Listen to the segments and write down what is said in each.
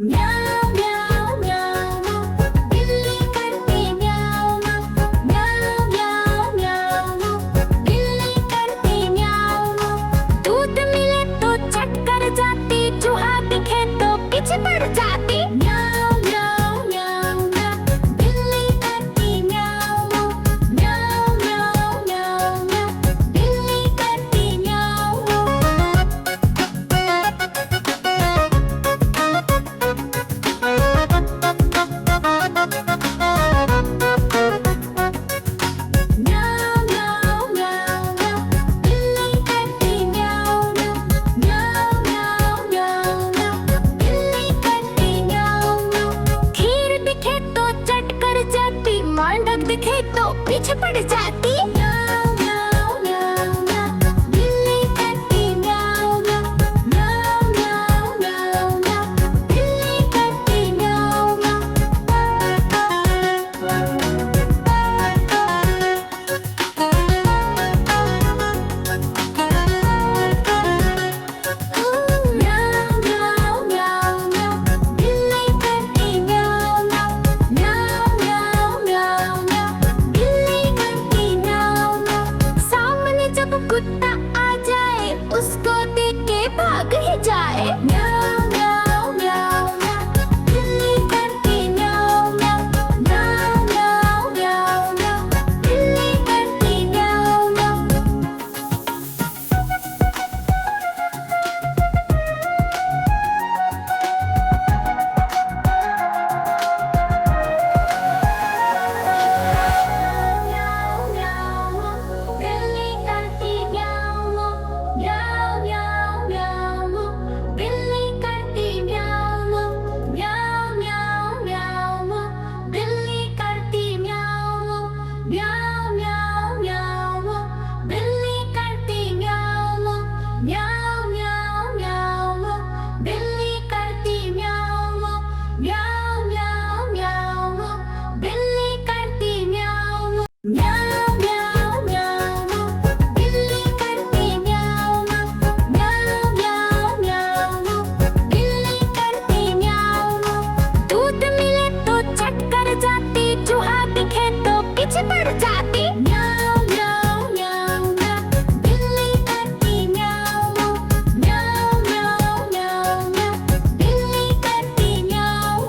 म्याऊ म्याऊ म्याऊ बिल्ली करती म्याऊ म्याऊ म्याऊ म्याऊ बिल्ली करती म्याऊ। दूध मिले तो चट कर जाती, चूहा दिखे तो पीछे पड़ जाती। म्याऊ म्याऊ म्याऊ म्याऊ बिल्ली करती म्याऊ म्याऊ म्याऊ म्याऊ बिल्ली करती म्याऊ। म्याऊ म्याऊ म्याऊ बिल्ली करती म्याऊ म्याऊ म्याऊ म्याऊ बिल्ली करती म्याऊ। खीर दिखे तो चट कर जाती, मेंढक दिखे तो पीछे पड़ जाती। म्याऊ म्याऊ म्याऊ बिल्ली करती म्याऊ म्याऊ म्याऊ म्याऊ बिल्ली करती म्याऊ। म्याऊ म्याऊ म्याऊ बिल्ली करती म्याऊ म्याऊ म्याऊ म्याऊ बिल्ली करती म्याऊ। सामने जब कुत्ता आ जाए, उसको देख के भाग ही जाए। म्याऊ म्याऊ म्याऊ बिल्ली करती म्याऊ म्याऊ म्याऊ म्याऊ बिल्ली करती म्याऊ। म्याऊ म्याऊ बिल्ली करती म्याऊ म्याऊ म्याऊ म्याऊ बिल्ली करती म्याऊ म्याऊ म्याऊ म्याऊ बिल्ली करती म्याऊ म्याऊ म्याऊ म्याऊ बिल्ली करती म्याऊ म्याऊ म्याऊ म्याऊ बिल्ली करती म्याऊ म्याऊ म्याऊ म्याऊ बिल्ली करती म्याऊ। म्याऊ म्याऊ म्याऊ बिल्ली करती म्याऊ म्याऊ म्याऊ म्याऊ बिल्ली करती म्याऊ। दूध मिले तो चट कर जाती, चूहा दिखे तो पीछे पड़ जाती। म्याऊ म्याऊ म्याऊ बिल्ली करती म्याऊ म्याऊ म्याऊ म्याऊ बिल्ली करती म्याऊ।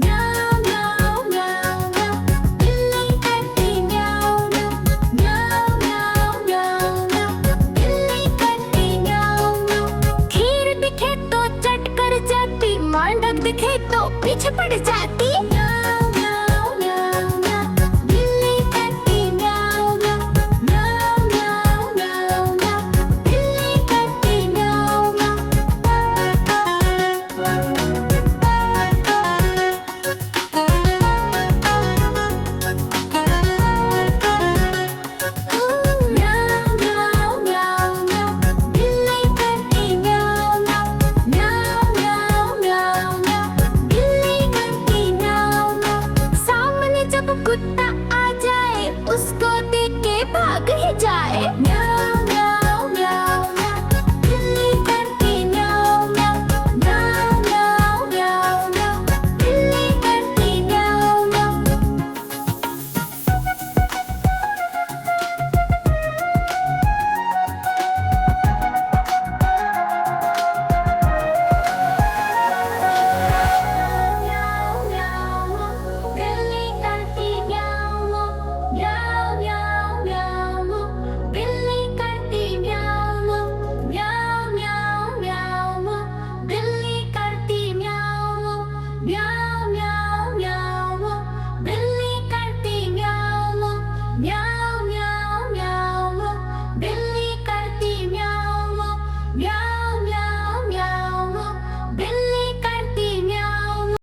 म्याऊ म्याऊ म्याऊ बिल्ली करती म्याऊ म्याऊ म्याऊ म्याऊ बिल्ली करती म्याऊ। खीर दिखे तो चट कर जाती, मेंढक दिखे तो पीछे पड़ जाती। म्याऊ म्याऊ म्याऊ बिल्ली करती म्याऊ म्याऊ म्याऊ म्याऊ बिल्ली करती म्याऊ। म्याऊ म्याऊ म्याऊ बिल्ली करती म्याऊ म्याऊ म्याऊ म्याऊ बिल्ली करती म्याऊ। सामने जब कुत्ता आ जाए, उसको देख के भाग ही जाए।